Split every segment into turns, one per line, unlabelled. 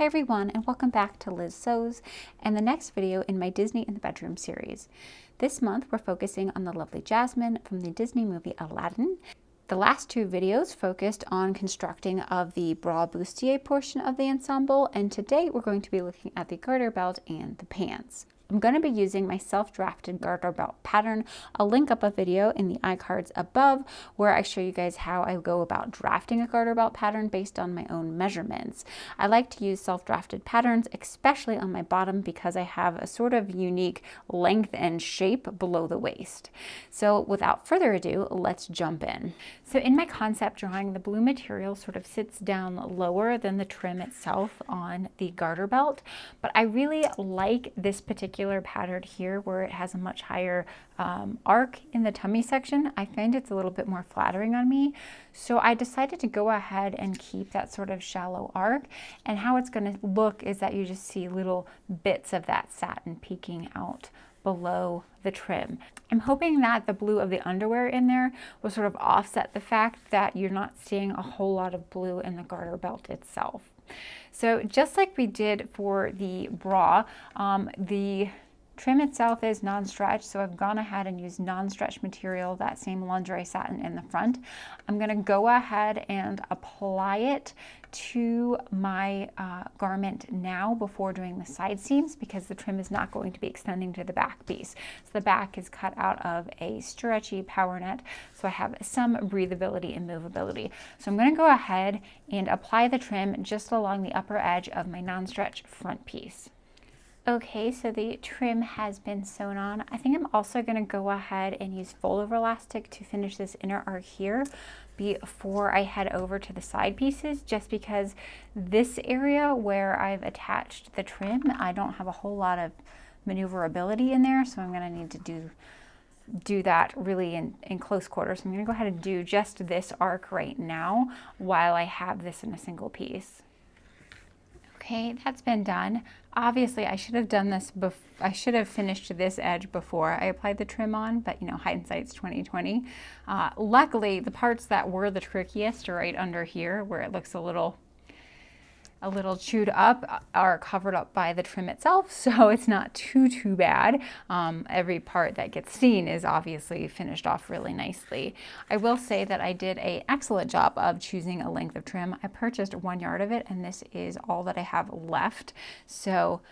Hey everyone, and welcome back to Liz Sews and the next video in my Disney in the Bedroom series. This month we're focusing on the lovely Jasmine from the Disney movie Aladdin. The last two videos focused on constructing of the bras bustier portion of the ensemble, and today we're going to be looking at the garter belt and the pants. I'm going to be using my self-drafted garter belt pattern. I'll link up a video in the iCards above where I show you guys how I go about drafting a garter belt pattern based on my own measurements. I like to use self-drafted patterns, especially on my bottom, because I have a sort of unique length and shape below the waist. So without further ado, let's jump in. So in my concept drawing, the blue material sort of sits down lower than the trim itself on the garter belt, but I really like this particular pattern here where it has a much higher arc in the tummy section. I find it's a little bit more flattering on me, so I decided to go ahead and keep that sort of shallow arc, and how it's going to look is that you just see little bits of that satin peeking out below the trim. I'm hoping that the blue of the underwear in there will sort of offset the fact that you're not seeing a whole lot of blue in the garter belt itself. So just like we did for the bra, the trim itself is non-stretch, so I've gone ahead and used non-stretch material, that same lingerie satin in the front. I'm going to go ahead and apply it to my garment now before doing the side seams, because the trim is not going to be extending to the back piece. So the back is cut out of a stretchy power net, so I have some breathability and movability. So I'm going to go ahead and apply the trim just along the upper edge of my non-stretch front piece. Okay, so the trim has been sewn on. I think I'm also going to go ahead and use fold over elastic to finish this inner arc here before I head over to the side pieces, just because this area where I've attached the trim, I don't have a whole lot of maneuverability in there, so I'm going to need to do that really in close quarters. So I'm going to go ahead and do just this arc right now while I have this in a single piece. Okay, that's been done. Obviously, I should have done this I should have finished this edge before I applied the trim on, but you know, hindsight's 20/20. Luckily, the parts that were the trickiest are right under here, where it looks a little chewed up, are covered up by the trim itself, so it's not too bad. Every part that gets seen is obviously finished off really nicely. I will say that I did an excellent job of choosing a length of trim. I purchased 1 yard of it, and this is all that I have left, so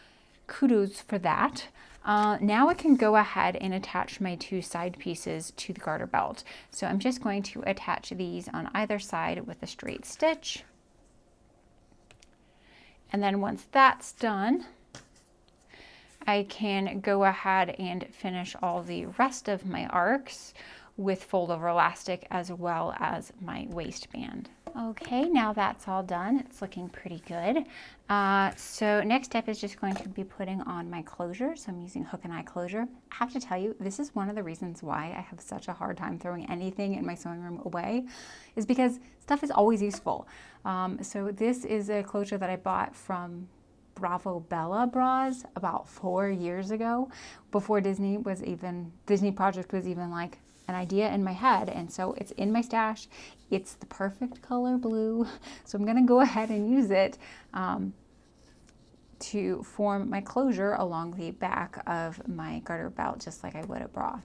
kudos for that. Now I can go ahead and attach my two side pieces to the garter belt. So I'm just going to attach these on either side with a straight stitch. And then once that's done, I can go ahead and finish all the rest of my arcs with fold over elastic as well as my waistband. Okay, now that's all done. It's looking pretty good. So next step is just going to be putting on my closure. So I'm using hook and eye closure. I have to tell you, this is one of the reasons why I have such a hard time throwing anything in my sewing room away, is because stuff is always useful. So this is a closure that I bought from Bravo Bella bras about 4 years ago, before Disney Project was even like an idea in my head, and so it's in my stash. It's the perfect color blue, so I'm gonna go ahead and use it to form my closure along the back of my garter belt, just like I would a bra.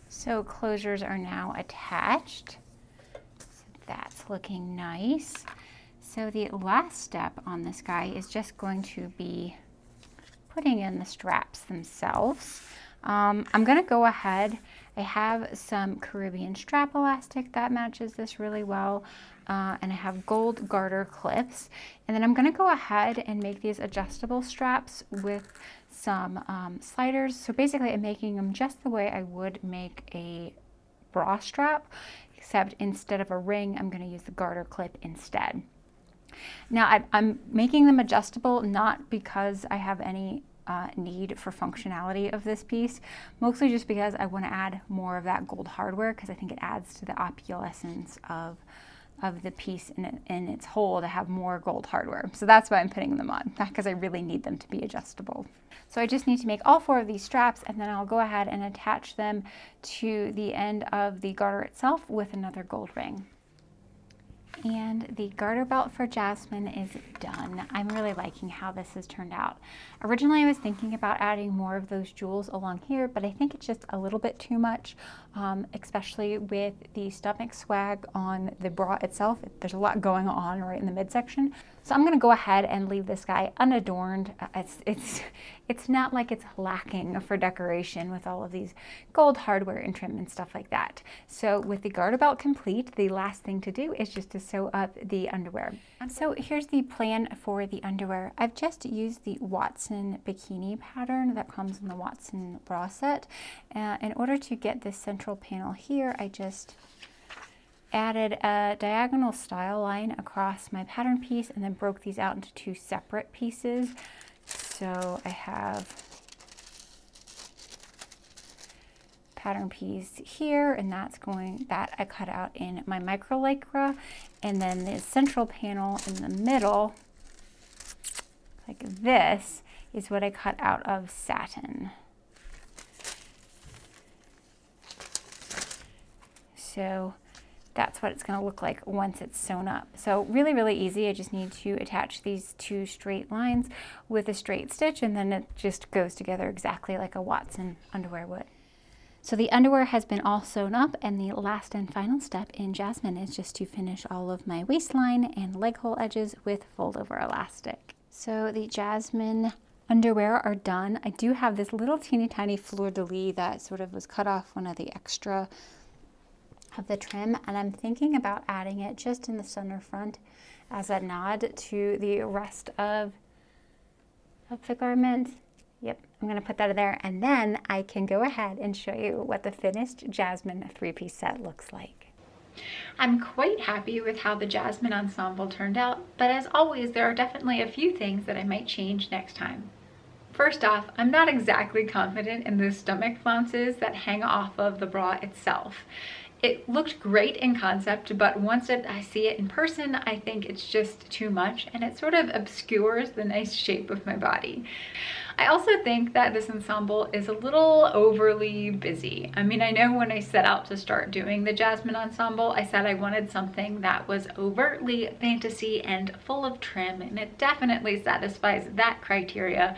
So closures are now attached. So that's looking nice. So the last step on this guy is just going to be putting in the straps themselves. I'm gonna go ahead, I have some Caribbean strap elastic that matches this really well, and I have gold garter clips, and then I'm gonna go ahead and make these adjustable straps with some sliders. So basically I'm making them just the way I would make a bra strap, except instead of a ring, I'm gonna use the garter clip instead. Now I'm making them adjustable not because I have any need for functionality of this piece, mostly just because I want to add more of that gold hardware, because I think it adds to the opulence of the piece in its whole to have more gold hardware. So that's why I'm putting them on, not because I really need them to be adjustable. So I just need to make all 4 of these straps, and then I'll go ahead and attach them to the end of the garter itself with another gold ring. And the garter belt for Jasmine is done. I'm really liking how this has turned out. Originally I was thinking about adding more of those jewels along here, but I think it's just a little bit too much, especially with the stomach swag on the bra itself. There's a lot going on right in the midsection. So I'm gonna go ahead and leave this guy unadorned. It's not like it's lacking for decoration with all of these gold hardware and trim and stuff like that. So with the garter belt complete, the last thing to do is just to sew up the underwear. So here's the plan for the underwear. I've just used the Watson bikini pattern that comes in the Watson bra set. In order to get this central panel here, I just added a diagonal style line across my pattern piece and then broke these out into two separate pieces. So I have pattern piece here, and that I cut out in my micro lycra, and then the central panel in the middle, like this, is what I cut out of satin. So that's what it's going to look like once it's sewn up. So really, really easy. I just need to attach these two straight lines with a straight stitch, and then it just goes together exactly like a Watson underwear would. So the underwear has been all sewn up, and the last and final step in Jasmine is just to finish all of my waistline and leg hole edges with fold over elastic. So the Jasmine underwear are done. I do have this little teeny tiny fleur-de-lis that sort of was cut off one of the extra of the trim, and I'm thinking about adding it just in the center front as a nod to the rest of the garment. Yep, I'm gonna put that in there, and then I can go ahead and show you what the finished Jasmine three-piece set looks like. I'm quite happy with how the Jasmine ensemble turned out, but as always, there are definitely a few things that I might change next time. First off, I'm not exactly confident in the stomach flounces that hang off of the bra itself. It looked great in concept, but once I see it in person, I think it's just too much, and it sort of obscures the nice shape of my body. I also think that this ensemble is a little overly busy. I mean, I know when I set out to start doing the Jasmine ensemble, I said I wanted something that was overtly fantasy and full of trim, and it definitely satisfies that criteria.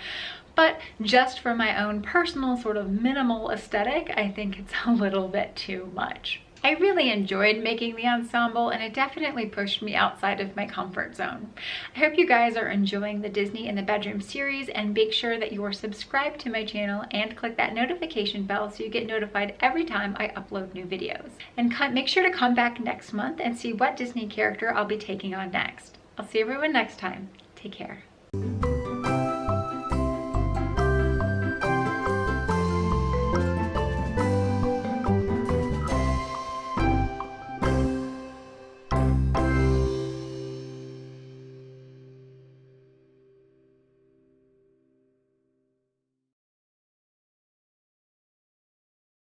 But just for my own personal sort of minimal aesthetic, I think it's a little bit too much. I really enjoyed making the ensemble, and it definitely pushed me outside of my comfort zone. I hope you guys are enjoying the Disney in the Bedroom series, and make sure that you are subscribed to my channel and click that notification bell so you get notified every time I upload new videos. And make sure to come back next month and see what Disney character I'll be taking on next. I'll see everyone next time. Take care.